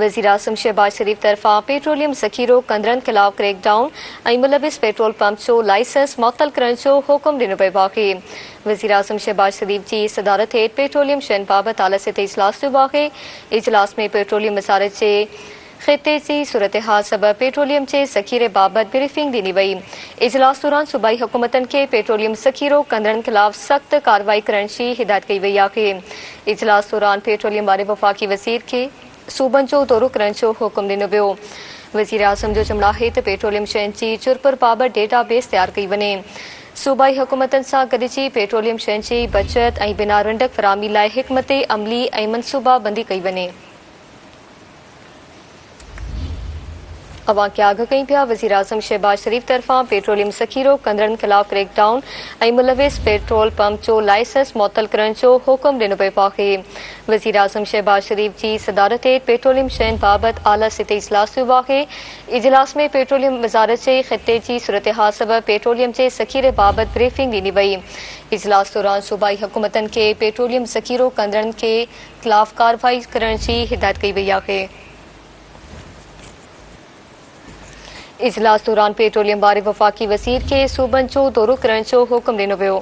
वज़ीर आज़म शहबाज शरीफ तरफ़ां पेट्रोलियम ज़ख़ीरो कंदरनि ख़िलाफ़ क्रैकडाउन ऐं मुलविस पेट्रोल पंप जो लाइसेंस मुअत्तल करण जो हुकुम ॾिनो पियो आहे। वज़ीर आज़म शहबाज शरीफ जी सदारत हेठि पेट्रोलियम शयुनि बाबति आला सतही इजलास थियो आहे। इजलास में पेट्रोलियम वज़ारत जे ख़िते जी सूरत हाल सबबि पेट्रोलियम जे ज़ख़ीरे बाबति ब्रीफिंग ॾिनी वई। इजलास दौरान सूबाई हुकूमतनि खे पेट्रोलियम ज़ख़ीरो कंदड़नि ख़िलाफ़ सख़्त कार्रवाई करण जी हिदायत कई वई आहे। इजलास दौरान पेट्रोलियम वारे वफ़ाक़ी वज़ीर खे सूबनि जो दौरो करण जो हुकुम ॾिनो वियो। वज़ीर आज़म जो चवणु आहे त पेट्रोलियम शयुनि जी चुरपुर बाबति डेटाबेस तयारु कई वञे। सूबाई हुकूमतनि सां गॾिजी पेट्रोलियम शयुनि जी बचत ऐं बिना रंडक फ़राहमी लाइ हिकमत अमली ऐं मनसूबाबंदी कई वञे। अवां खे आगाह कई पिया वज़ीर आज़म शहबाज शरीफ तरफ़ां पेट्रोलियम ज़ख़ीरो कंदड़नि ख़िलाफ़ क्रैकडाउन ऐं मुलविस पेट्रोल पंप जो लाइसेंस मुअत्तल करण जो हुकुम ॾिनो पियो आहे। वज़ीर आज़म शहबाज शरीफ जी सदारत हेठि पेट्रोलियम शयुनि बाबति आला सतही इजलास थियो आहे। इजलास में पेट्रोलियम वज़ारत जे ख़िते जी सूरत हाल सबबि पेट्रोलियम जे ज़ख़ीरे बाबति ब्रीफिंग ॾिनी वई। इजलास दौरान सूबाई हुकूमतनि खे पेट्रोलियम ज़ख़ीरो कंदड़नि के ख़िलाफ़ कार्रवाई करण जी हिदायत कई वई आहे। इजलास दौरान पेट्रोलियम वारे वफ़ाक़ी वज़ीर खे सूबनि जो दौरो करण जो हुकुम ॾिनो वियो।